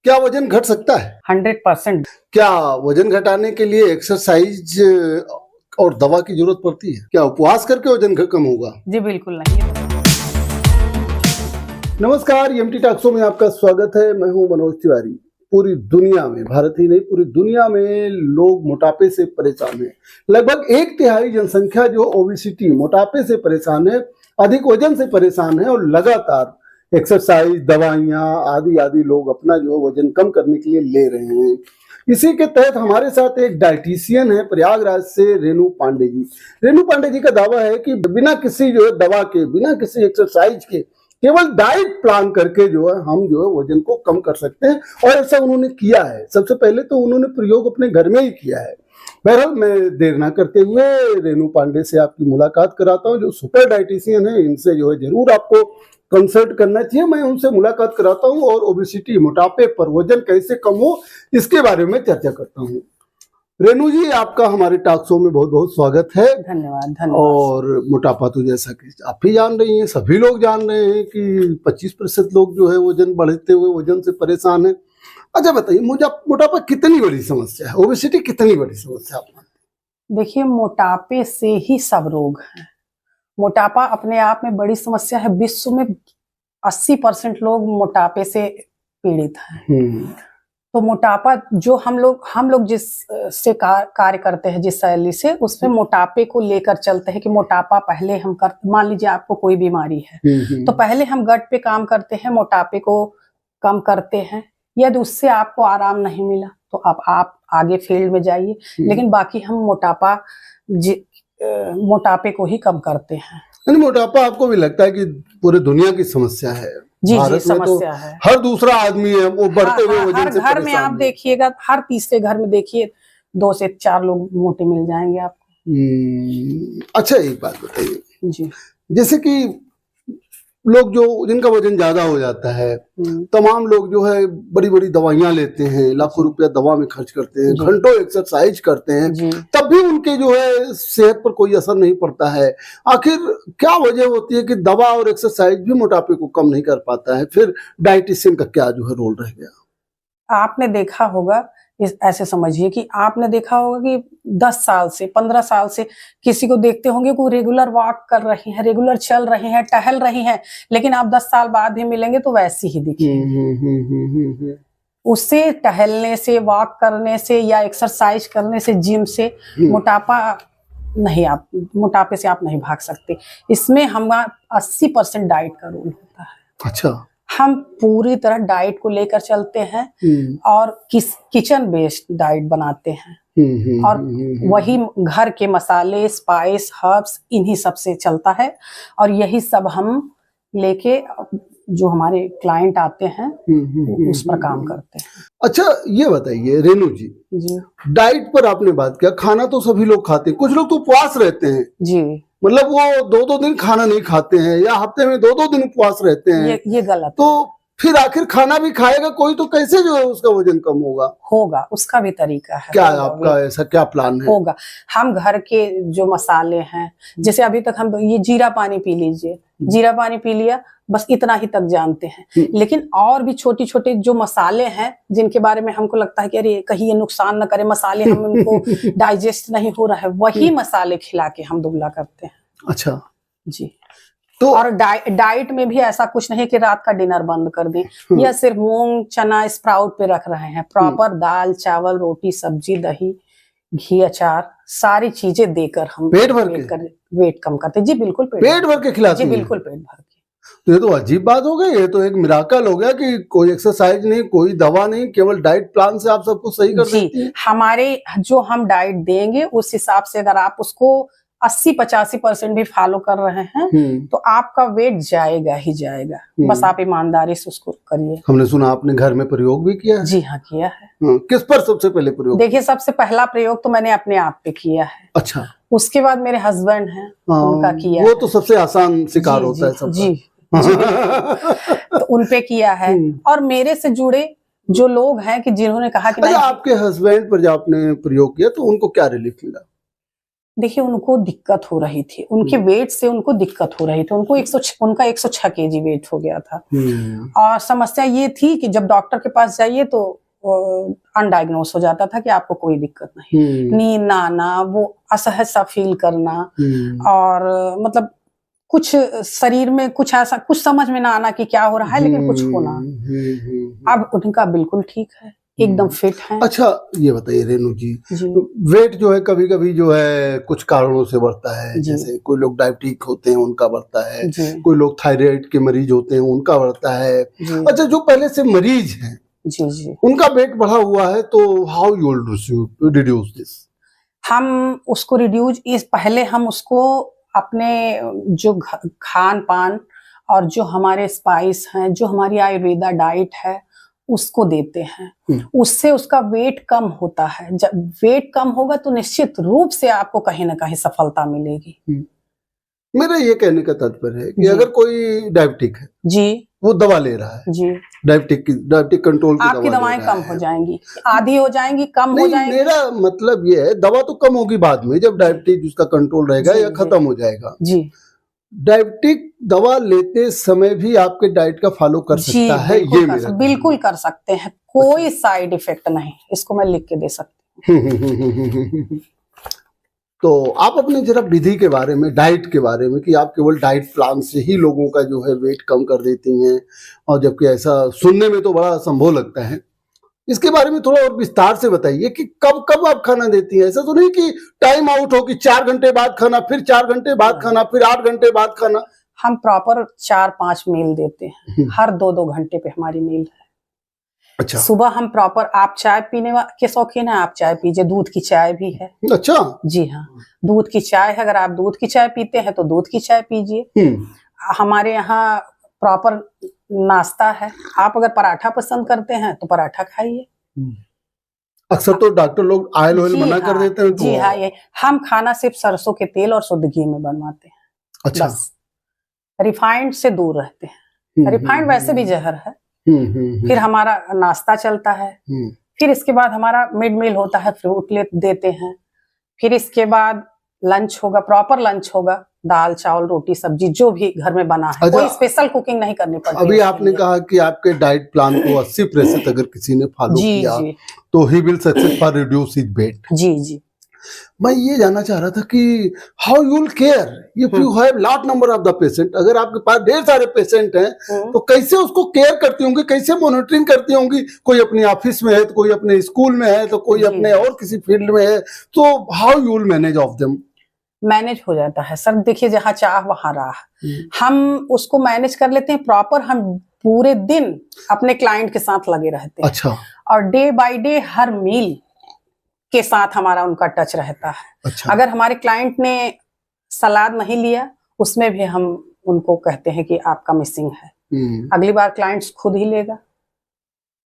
क्या वजन घट सकता है? 100%। क्या वजन घटाने के लिए एक्सरसाइज और दवा की जरूरत पड़ती है? क्या उपवास करके वजन कम होगा? जी बिल्कुल नहीं। नमस्कार, एमटी टॉक्सो में आपका स्वागत है। मैं हूं मनोज तिवारी। पूरी दुनिया में, भारत ही नहीं पूरी दुनिया में लोग मोटापे से परेशान हैं। लगभग 1/3 जनसंख्या जो ओबेसिटी मोटापे से परेशान है, अधिक वजन से परेशान है और लगातार एक्सरसाइज, दवाइयाँ आदि आदि लोग अपना जो वजन कम करने के लिए ले रहे हैं। इसी के तहत हमारे साथ एक डाइटिशियन है प्रयागराज से, रेणु पांडे जी। रेणु पांडे जी का दावा है कि बिना किसी जो है दवा के, बिना किसी एक्सरसाइज के, केवल डाइट प्लान करके जो है हम जो है वजन को कम कर सकते हैं, और ऐसा उन्होंने किया है। सबसे पहले तो उन्होंने प्रयोग अपने घर में ही किया है। बहरहाल मैं देर ना करते हुए रेणु पांडे से आपकी मुलाकात कराता हूं, जो सुपर डाइटिशियन है। इनसे जो है जरूर आपको कंसल्ट करना चाहिए। मैं उनसे मुलाकात कराता हूं और ओबेसिटी, मोटापे पर, वजन कैसे कम हो, इसके बारे में चर्चा करता हूं। रेणु जी, आपका हमारे टॉक शो में बहुत बहुत स्वागत है। धन्यवाद। और मोटापा तो जैसा कि आप भी जान रही हैं, सभी लोग जान रहे हैं कि 25% लोग जो है वजन बढ़ते हुए वजन से परेशान है। अच्छा बताइए, मोटापा कितनी बड़ी समस्या है? ओबेसिटी कितनी बड़ी समस्या है? देखिए, मोटापे से ही सब रोग हैं। मोटापा अपने आप में बड़ी समस्या है। विश्व में 80% लोग मोटापे से पीड़ित हैं। तो मोटापा जो हम लोग जिस से कार्य करते हैं, जिस शैली से, उसमें मोटापे को लेकर चलते हैं कि मोटापा पहले हम कर, मान लीजिए आपको कोई बीमारी है तो पहले हम गट पे काम करते हैं, मोटापे को कम करते हैं। यदि उससे आपको आराम नहीं मिला तो अब आप आगे फील्ड में जाइए, लेकिन बाकी हम मोटापे को ही कम करते हैं। मोटापा आपको भी लगता है कि पूरी दुनिया की समस्या है? जी भारत में समस्या तो है। हर दूसरा आदमी है वो बढ़ते हुए वजन से परेशान है। हर घर में आप देखिएगा, हर तीसरे घर में देखिए 2 से 4 लोग मोटे मिल जाएंगे आपको। अच्छा, एक बात बताइए जी। जैसे कि लोग जो जिनका वजन ज्यादा हो जाता है, तमाम लोग जो है बड़ी बड़ी दवाइयां लेते हैं, लाखों रुपया दवा में खर्च करते हैं, घंटों एक्सरसाइज करते हैं, तब भी उनके जो है सेहत पर कोई असर नहीं पड़ता है। आखिर क्या वजह होती है कि दवा और एक्सरसाइज भी मोटापे को कम नहीं कर पाता है? फिर डाइटिशियन का क्या जो है रोल रह गया? आपने देखा होगा, ऐसे समझिए कि आपने देखा होगा कि 10 साल से, 15 साल से किसी को देखते होंगे को रेगुलर वॉक कर रही हैं, रेगुलर चल रहे हैं, टहल रही हैं, लेकिन आप 10 साल बाद भी मिलेंगे तो वैसी ही दिखेंगे। उससे, टहलने से, वॉक करने से या एक्सरसाइज करने से, जिम से मोटापे से आप नहीं भाग सकते। इसमें हमारा 80% डाइट का रोल होता है। अच्छा। हम पूरी तरह डाइट को लेकर चलते हैं और किचन बेस्ड डाइट बनाते हैं, और वही घर के मसाले, स्पाइस, हर्ब्स, इन्हीं सब से चलता है, और यही सब हम लेके जो हमारे क्लाइंट आते हैं उस पर काम करते हैं। अच्छा, ये बताइए रेणु जी, डाइट पर आपने बात किया, खाना तो सभी लोग खाते हैं, कुछ लोग तो उपवास रहते हैं जी, मतलब वो 2-2 दिन खाना नहीं खाते हैं, या हफ्ते में 2-2 दिन उपवास रहते हैं। ये गलत तो फिर आखिर खाना भी खाएगा कोई तो कैसे जो है उसका वजन कम होगा? उसका भी तरीका है। क्या आपका ऐसा क्या प्लान है? होगा। हम घर के जो मसाले हैं, जैसे अभी तक हम ये जीरा पानी पी लीजिए, जीरा पानी पी लिया, बस इतना ही तक जानते हैं। लेकिन और भी छोटे छोटे जो मसाले हैं जिनके बारे में हमको लगता है कि अरे कहीं ये नुकसान न करे, मसाले हम इनको डाइजेस्ट नहीं हो रहा है, वही मसाले खिला के हम दुबला करते हैं। अच्छा जी। तो और डाइट में भी ऐसा कुछ नहीं कि रात का डिनर बंद कर दें, या सिर्फ मूंग चना स्प्राउट पे रख रहे हैं। प्रॉपर दाल, चावल, रोटी, सब्जी, दही, घी, अचार, सारी चीजें देकर हम पेट भर के वेट कम करते हैं। जी बिल्कुल, पेट भर के खिलाते हैं? जी बिल्कुल, पेट भर के। तो ये तो अजीब बात हो गई, ये तो एक मिराकल हो गया कि कोई एक्सरसाइज नहीं, कोई दवा नहीं, केवल डाइट प्लान से आप सबको सही कर देती हैं। हमारे जो हम डाइट देंगे उस हिसाब से अगर आप उसको 80-85% भी फॉलो कर रहे हैं तो आपका वेट जाएगा ही जाएगा। बस आप ईमानदारी से उसको करिए। हमने सुना आपने घर में प्रयोग भी किया है? जी हाँ, किया है। किस पर सबसे पहले प्रयोग? देखिए, सबसे पहला प्रयोग तो मैंने अपने आप पे किया है। अच्छा। उसके बाद मेरे हस्बैंड हैं, उनका किया। वो तो सबसे आसान शिकार होता है सबका। जी तो उनपे किया है, और मेरे से जुड़े जो लोग हैं कि जिन्होंने कहा कि आपके हस्बैंड पर जब आपने प्रयोग किया तो उनको क्या रिलीफ मिला? देखिए उनको दिक्कत हो रही थी, उनके वेट से उनको दिक्कत हो रही थी, उनको 106 केजी वेट हो गया था। और समस्या ये थी कि जब डॉक्टर के पास जाइए तो अनडायग्नोस हो जाता था कि आपको कोई दिक्कत नहीं, नींद ना आना, वो असहज सा फील करना, और मतलब कुछ शरीर में कुछ ऐसा कुछ समझ में ना आना कि क्या हो रहा है, लेकिन कुछ होना। अब उनका बिल्कुल ठीक है, एकदम फिट है। अच्छा ये बताइए रेणु जी, वेट जो है कभी कभी जो है कुछ कारणों से बढ़ता है, जैसे कोई लोग डायबिटिक होते हैं उनका बढ़ता है, कोई लोग थायराइड के मरीज होते हैं उनका बढ़ता है। अच्छा जो पहले से मरीज हैं जी उनका वेट बढ़ा हुआ है तो how you will reduce this? हम उसको रिड्यूस इस पहले हम उसको अपने जो खान पान और जो हमारे स्पाइस हैं, जो हमारी आयुर्वेदा डाइट है उसको देते हैं, उससे उसका वेट कम होता है। जब वेट कम होगा तो निश्चित रूप से आपको कहीं ना कहीं सफलता मिलेगी। मेरा ये कहने का तात्पर्य है कि अगर कोई डायबिटिक है जी, वो दवा ले रहा है जी, डायबिटिक कंट्रोल की आपकी दवाएं कम हो जाएंगी, आधी हो जाएंगी, कम हो जाएंगी। मेरा मतलब ये है दवा तो कम होगी बाद में जब डायबिटिक उसका कंट्रोल रहेगा या खत्म हो जाएगा। जी, डायबिटिक दवा लेते समय भी आपके डाइट का फॉलो कर सकता है, ये मेरा बिल्कुल कर सकते हैं, कोई साइड इफेक्ट नहीं, इसको मैं लिख के दे सकती हूँ। तो आप अपने जरा विधि के बारे में, डाइट के बारे में, कि आप केवल डाइट प्लान से ही लोगों का जो है वेट कम कर देती हैं, और जबकि ऐसा सुनने में तो बड़ा असंभव लगता है, इसके बारे में थोड़ा और विस्तार से बताइए कि कब कब आप खाना देती हैं। ऐसा तो नहीं कि टाइम आउट हो कि 4 घंटे बाद खाना, फिर 4 घंटे बाद खाना, फिर 8 घंटे बाद खाना। हम प्रॉपर 4-5 मील देते हैं, हर 2-2 घंटे पे हमारी मील है। अच्छा। सुबह हम प्रॉपर, आप चाय पीने के शौकीन हैं, आप चाय पीजिए, दूध की चाय भी है। अच्छा। जी हाँ, दूध की चाय है, अगर आप दूध की चाय पीते हैं तो दूध की चाय पीजिए। हमारे यहाँ प्रॉपर नाश्ता है, आप अगर पराठा पसंद करते हैं तो पराठा खाइए। अक्सर तो डॉक्टर लोग ऑयल मना कर देते हैं। जी हाँ, ये हम खाना सिर्फ सरसों के तेल और शुद्ध घी में बनवाते हैं। अच्छा। बस रिफाइंड से दूर रहते हैं, रिफाइंड वैसे भी जहर है। फिर हमारा नाश्ता चलता है, फिर इसके बाद हमारा मिड मील होता है, फ्रूट देते हैं, फिर इसके बाद लंच होगा, प्रॉपर लंच होगा, दाल चावल रोटी सब्जी जो भी घर में बना है। कोई स्पेशल कुकिंग नहीं करनी पड़ती। अभी आपने कहा कि आपके डाइट प्लान को 80% अगर किसी ने फॉलो किया तो ही will success for reduce his weight. जी जी। मैं ये जानना चाह रहा था कि how you will care if you have lot number of the patient, अगर आपके पास ढेर सारे पेशेंट हैं तो कैसे उसको केयर करती होंगी, कैसे मॉनिटरिंग करती होंगी? कोई अपने ऑफिस में है तो कोई अपने स्कूल में है तो कोई अपने और किसी फील्ड में है, तो how you will manage of them? Manage हो जाता है सर, देखिए जहाँ चाह वहाँ राह, हम उसको मैनेज कर लेते हैं प्रॉपर। हम पूरे दिन अपने क्लाइंट के साथ लगे रहते हैं। अच्छा। और डे बाय डे हर मील के साथ हमारा उनका टच रहता है। अच्छा। अगर हमारे क्लाइंट ने सलाद नहीं लिया उसमें भी हम उनको कहते हैं कि आपका मिसिंग है, अगली बार क्लाइंट्स खुद ही लेगा।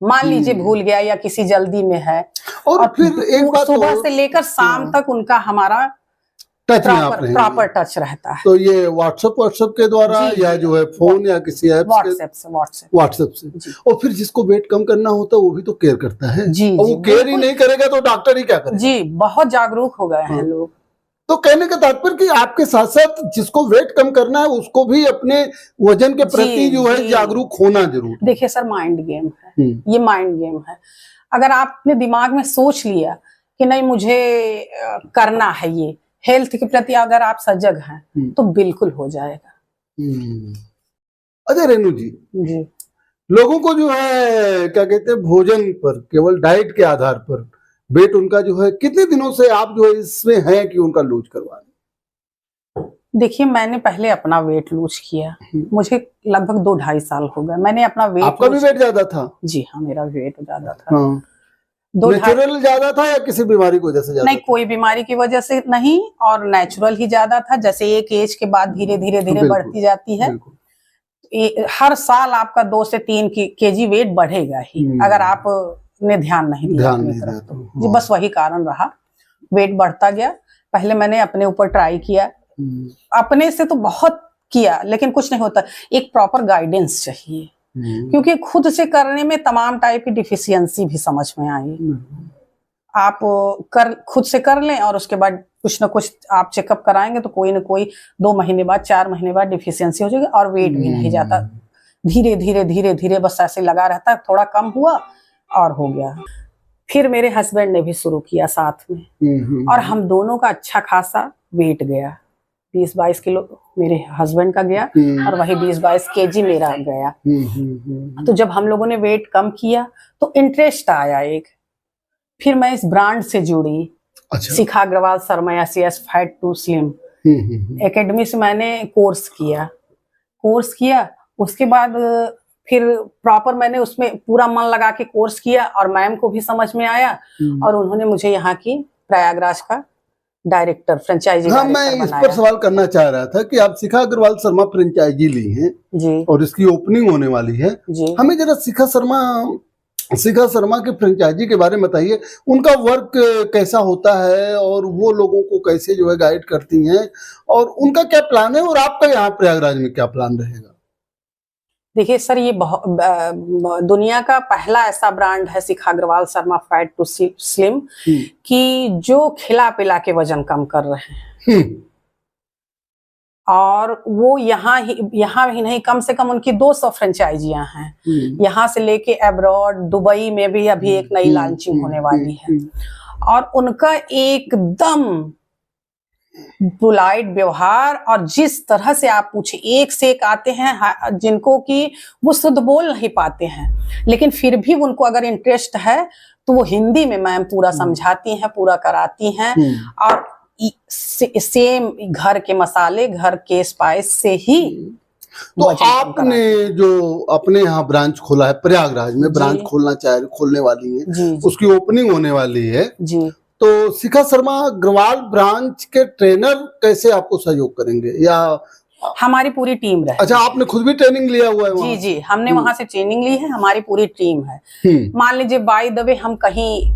मान लीजिए भूल गया या किसी जल्दी में है, और फिर एक बात सुबह से लेकर शाम तक उनका हमारा टच प्रॉपर टच रहता है। तो ये व्हाट्सएप के द्वारा या जो है फोन या किसी ऐप व्हाट्सएप से और फिर जिसको वेट कम करना होता है वो भी तो केयर करता है जी, और वो केयर ही नहीं करेगा तो डॉक्टर ही क्या करेगा? जी, बहुत जागरूक हो गए हैं लोग। तो कहने का तात्पर्य कि आपके साथ साथ जिसको वेट कम करना है उसको भी अपने वजन के प्रति जो है जागरूक होना जरूर। देखिए सर, माइंड गेम है ये, माइंड गेम है। अगर आपने दिमाग में सोच लिया कि नहीं मुझे करना है, ये हेल्थ के प्रति अगर आप सजग हैं तो बिल्कुल हो जाएगा। अच्छा रेणु जी, लोगों को जो है क्या कहते हैं भोजन पर, केवल डाइट के आधार पर वेट उनका जो है कितने दिनों से आप जो है इसमें हैं कि उनका लूज करवा रहे? देखिए मैंने पहले अपना वेट लूज किया, मुझे लगभग 2-2.5 साल हो गए। मैंने अपना वेट, आपका भी वेट ज्यादा था? जी हाँ, मेरा वेट ज्यादा था। नेचुरल ज्यादा था या किसी बीमारी की वजह से ज्यादा? नहीं, कोई बीमारी की वजह से नहीं, और नेचुरल ही ज्यादा था। जैसे एक एज के बाद धीरे धीरे बढ़ती जाती है, हर साल आपका 2 से 3 केजी वेट बढ़ेगा ही अगर आपने ध्यान नहीं दिया अपनी तरफ तो। जी, बस वही कारण रहा, वेट बढ़ता गया। पहले मैंने अपने ऊपर ट्राई किया, अपने से तो बहुत किया लेकिन कुछ नहीं होता। एक प्रॉपर गाइडेंस चाहिए, क्योंकि खुद से करने में तमाम टाइप की डिफिशियंसी भी समझ में आई। आप खुद से कर लें और उसके बाद कुछ ना कुछ आप चेकअप कराएंगे तो कोई ना कोई 2 महीने बाद 4 महीने बाद डिफिशियंसी हो जाएगी और वेट भी नहीं जाता। धीरे धीरे धीरे धीरे बस ऐसे लगा रहता है, थोड़ा कम हुआ और हो गया। फिर मेरे हस्बैंड ने भी शुरू किया साथ में और हम दोनों का अच्छा खासा वेट गया। 20-22 किलो मेरे हस्बैंड का गया और वही 20-22 केजी मेरा गया। तो जब हम लोगों ने वेट कम किया तो इंटरेस्ट आया एक, फिर मैं इस ब्रांड से जुड़ी। अच्छा। Shikha Agrawal Sharma ACS fat to slim academy से मैंने कोर्स किया। उसके बाद फिर प्रॉपर मैंने उसमें पूरा मन लगा के कोर्स किया और मैम को भी समझ में आया और उन्होंने मुझे यहाँ की प्रयागराज का डायरेक्टर फ्रेंचाइजी हाँ, मैं इस पर सवाल करना चाह रहा था कि आप शिखा अग्रवाल शर्मा फ्रेंचाइजी ली हैं जी और इसकी ओपनिंग होने वाली है जी। हमें जरा शिखा शर्मा के फ्रेंचाइजी के बारे में बताइए। उनका वर्क कैसा होता है और वो लोगों को कैसे जो है गाइड करती हैं और उनका क्या प्लान है और आपका यहाँ प्रयागराज में क्या प्लान रहेगा? देखिए सर, ये दुनिया का पहला ऐसा ब्रांड है Shikha Agrawal Sharma fat to slim कि जो खिला पिला के वजन कम कर रहे हैं और वो यहाँ ही नहीं, कम से कम उनकी 200 फ्रेंचाइजियां हैं। यहाँ से लेके अब्रॉड, दुबई में भी अभी एक नई लॉन्चिंग होने वाली है और उनका एकदम पोलाइट व्यवहार और जिस तरह से आप पूछे, एक से एक आते हैं जिनको कि वो शुद्ध बोल नहीं पाते हैं लेकिन फिर भी उनको अगर इंटरेस्ट है तो वो हिंदी में मैम पूरा समझाती हैं, पूरा कराती हैं और सेम घर के मसाले, घर के स्पाइस से ही। तो आपने जो अपने यहाँ ब्रांच खोला है प्रयागराज में, ब्रांच खोलने वाली है, उसकी ओपनिंग होने वाली है जी, तो शिखा शर्मा अग्रवाल ब्रांच के ट्रेनर कैसे आपको सहयोग करेंगे या हमारी पूरी टीम रहे? अच्छा, आपने खुद भी ट्रेनिंग लिया हुआ है वहाँ? जी, हमने वहां से ट्रेनिंग ली है, हमारी पूरी टीम है। मान लीजिए बाय द वे हम कहीं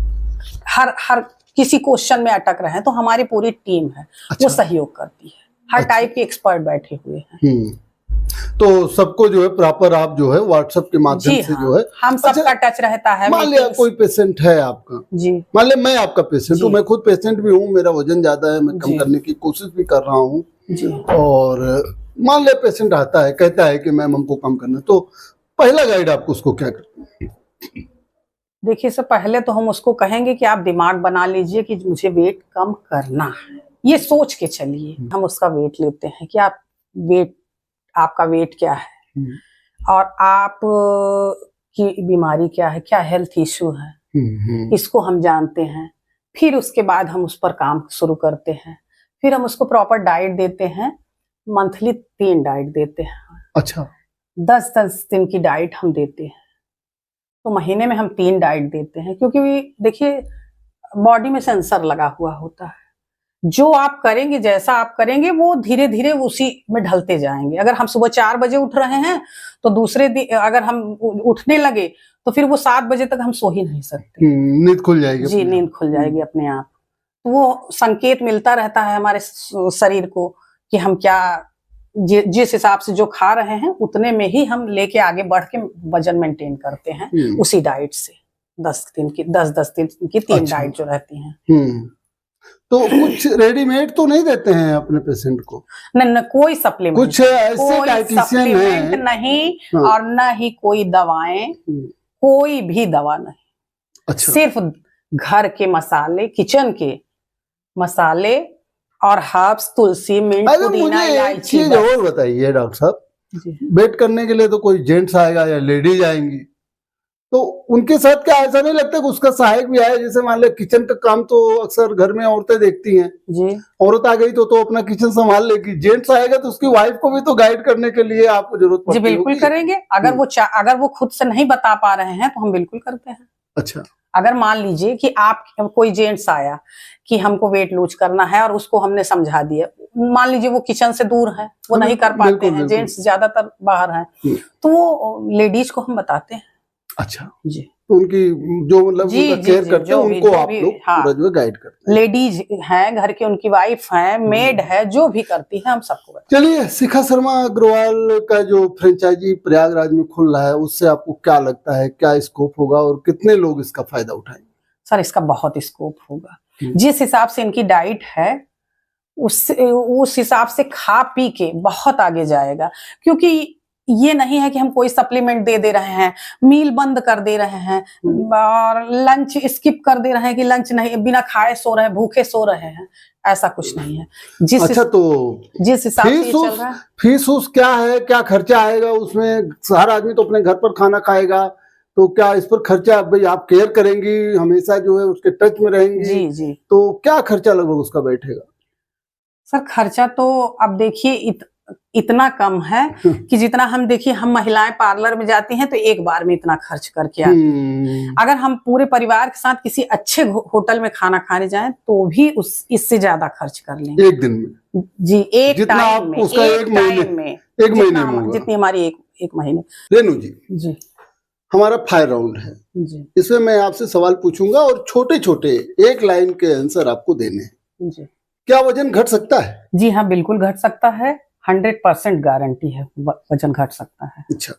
हर किसी क्वेश्चन में अटक रहे हैं तो हमारी पूरी टीम है। अच्छा। वो सहयोग करती है, हर टाइप के एक्सपर्ट बैठे हुए हैं। तो सबको जो है प्रॉपर आप जो है व्हाट्सएप के माध्यम से जो है हम सबका टच रहता है। मान लिया कोई पेशेंट है आपका जी, मान लिया मैं आपका पेशेंट हूँ, मैं खुद पेशेंट भी हूँ, मेरा वजन ज्यादा है, मैं कम करने की कोशिश भी कर रहा हूँ और मान लिया पेशेंट आता है कहता है कि मैम हमको कम करना, तो पहला गाइड आपको उसको क्या करते हैं? देखिए सर, पहले तो हम उसको कहेंगे कि आप दिमाग बना लीजिए कि मुझे वेट कम करना है, ये सोच के चलिए। हम उसका वेट लेते हैं कि आपका वेट क्या है और आप की बीमारी क्या है, क्या हेल्थ इश्यू है, इसको हम जानते हैं। फिर उसके बाद हम उस पर काम शुरू करते हैं। फिर हम उसको प्रॉपर डाइट देते हैं, मंथली 3 डाइट देते हैं। अच्छा, 10-10 दिन की डाइट हम देते हैं, तो महीने में हम 3 डाइट देते हैं क्योंकि देखिए बॉडी में सेंसर लगा हुआ होता है। जो आप करेंगे, जैसा आप करेंगे वो धीरे धीरे उसी में ढलते जाएंगे। अगर हम सुबह 4 बजे उठ रहे हैं तो दूसरे दिन अगर हम उठने लगे तो फिर वो 7 बजे तक हम सो ही नहीं सकते। नींद खुल जाएगी जी, नींद खुल जाएगी अपने आप। तो वो संकेत मिलता रहता है हमारे शरीर को कि हम क्या जिस हिसाब से जो खा रहे हैं उतने में ही हम लेके आगे बढ़ के वजन मेंटेन करते हैं उसी डाइट से। 10 दिन की 3 डाइट जो रहती हैं। तो कुछ रेडीमेड तो नहीं देते हैं अपने पेशेंट को? न कोई सप्लीमेंट, कुछ ऐसे डाइटिशियन हैं नहीं और न ही कोई दवाएं, कोई भी दवा नहीं। अच्छा। सिर्फ घर के मसाले, किचन के मसाले और हर्ब्स, तुलसी, मिंट, पुदीना, इलायची। चीज और बताइए डॉक्टर साहब, वेट करने के लिए तो कोई जेंट्स आएगा या लेडीज आएंगी, तो उनके साथ क्या ऐसा नहीं लगता कि उसका सहायक भी आए? जैसे मान ले किचन का काम तो अक्सर घर में औरतें देखती हैं जी, औरत आ गई तो अपना किचन संभाल लेगी, जेंट्स आएगा तो उसकी वाइफ को भी तो गाइड करने के लिए आपको जरूरत पड़ती है। जी बिल्कुल करेंगे। अगर वो खुद से नहीं बता पा रहे हैं तो हम बिल्कुल करते हैं। अच्छा, अगर मान लीजिए कि आप कोई जेंट्स आया कि हमको वेट लूज करना है और उसको हमने समझा दिया, मान लीजिए वो किचन से दूर है, वो नहीं कर पाते हैं, जेंट्स ज्यादातर बाहर हैं, तो वो लेडीज को हम बताते हैं। अच्छा जी, तो उनकी जो मतलब केयर करते हैं उनको आप लोग पूरा जो गाइड करते हैं। लेडीज हैं घर की, उनकी वाइफ है, मेड है, जो भी करती है हम सबको बताते हैं। चलिए, शिखा शर्मा अग्रवाल का जो फ्रेंचाइजी प्रयागराज में खुल रहा है उससे आपको क्या लगता है, क्या स्कोप होगा और कितने लोग इसका फायदा उठाएंगे? सर इसका बहुत स्कोप होगा। जिस हिसाब से इनकी डाइट है उस हिसाब से खा पी के बहुत आगे जाएगा, क्योंकि ये नहीं है कि हम कोई सप्लीमेंट दे रहे हैं, मील बंद कर दे रहे हैं और लंच स्किप कर दे रहे हैं कि लंच नहीं, बिना खाए सो रहे हैं, भूखे सो रहे हैं, ऐसा कुछ नहीं है। अच्छा, तो जिस हिसाब से चल रहा है, फीस उस क्या है, क्या खर्चा आएगा उसमें? हर आदमी तो अपने घर पर खाना खाएगा, तो क्या इस पर खर्चा भाई आप केयर करेंगी, हमेशा जो है उसके टच में रहेंगी? जी जी। तो क्या खर्चा लगभग उसका बैठेगा? सर खर्चा तो अब देखिए इतना कम है कि जितना हम देखिए हम महिलाएं पार्लर में जाती हैं तो एक बार में इतना खर्च करके आती हैं। अगर हम पूरे परिवार के साथ किसी अच्छे होटल में खाना खाने जाएं तो भी इससे ज्यादा खर्च कर लेंगे एक दिन में। जी, एक टाइम में, एक महीने में जितनी हमारी एक महीने। रेनू जी, हमारा फायर राउंड है जी, इसमें मैं आपसे सवाल पूछूंगा और छोटे छोटे एक लाइन के आंसर आपको देने हैं जी। क्या वजन घट सकता है? जी हाँ, बिल्कुल घट सकता है, 100% गारंटी है वजन घट सकता है। अच्छा,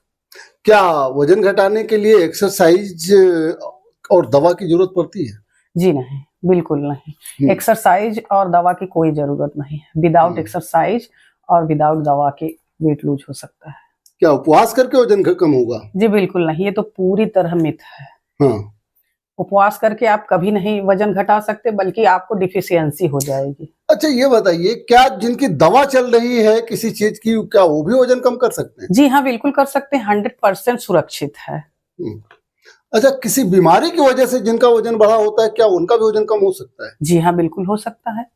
क्या वजन घटाने के लिए एक्सरसाइज और दवा की जरूरत पड़ती है? जी नहीं, बिल्कुल नहीं। एक्सरसाइज और दवा की कोई जरूरत नहीं है। विदाउट एक्सरसाइज और विदाउट दवा के वेट लूज हो सकता है। क्या उपवास करके वजन कम होगा? जी बिल्कुल नहीं, ये तो पूरी तरह मिथ है। हाँ। उपवास करके आप कभी नहीं वजन घटा सकते, बल्कि आपको डिफिशियंसी हो जाएगी। अच्छा, ये बताइए, क्या जिनकी दवा चल रही है किसी चीज की, क्या वो भी वजन कम कर सकते हैं? जी हाँ, बिल्कुल कर सकते हैं, 100% सुरक्षित है। अच्छा, किसी बीमारी की वजह से जिनका वजन बढ़ा होता है, क्या उनका भी वजन कम हो सकता है? जी हाँ, बिल्कुल हो सकता है।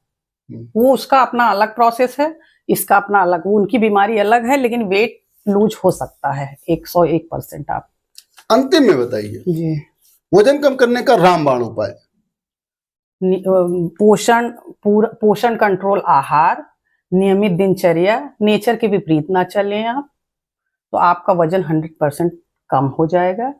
वो उसका अपना अलग प्रोसेस है, इसका अपना अलग, वो उनकी बीमारी अलग है, लेकिन वेट लूज हो सकता है 101%। आप अंतिम में बताइए जी, वजन कम करने का रामबाण उपाय? पोषण कंट्रोल आहार, नियमित दिनचर्या, नेचर के विपरीत ना चलें आप, तो आपका वजन 100% कम हो जाएगा।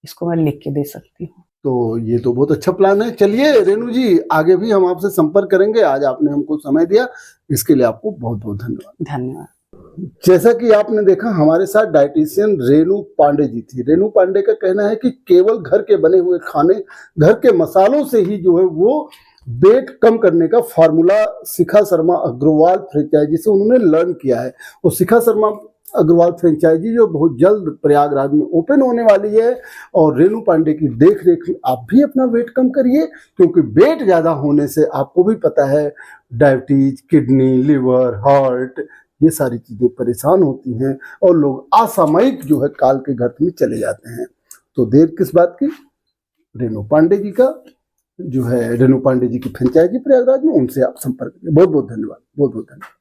इसको मैं लिख के दे सकती हूँ। तो ये तो बहुत अच्छा प्लान है। चलिए रेनू जी, आगे भी हम आपसे संपर्क करेंगे। आज आपने हमको समय दिया, इसके लिए आपको बहुत बहुत धन्यवाद। धन्यवाद। जैसा कि आपने देखा, हमारे साथ डाइटिशियन रेनू पांडे जी थी। रेनू पांडे का कहना है कि केवल घर के बने हुए खाने, घर के मसालों से ही जो है वो वेट कम करने का फॉर्मूला शिखा शर्मा अग्रवाल फ्रेंचाइजी से उन्होंने लर्न किया है। और शिखा शर्मा अग्रवाल फ्रेंचाइजी जो बहुत जल्द प्रयागराज में ओपन होने वाली है, और रेनू पांडे की देख रेख में आप भी अपना वेट कम करिए, क्योंकि वेट ज़्यादा होने से आपको भी पता है डायबिटीज, किडनी, लिवर, हार्ट, ये सारी चीज़ें परेशान होती हैं और लोग असामयिक जो है काल के गर्त में चले जाते हैं। तो देर किस बात की, रेनू पांडे जी का जो है, रेनू पांडे जी की फ्रेंचाइजी प्रयागराज में, उनसे आप संपर्क करिए। बहुत बहुत धन्यवाद, बहुत बहुत धन्यवाद।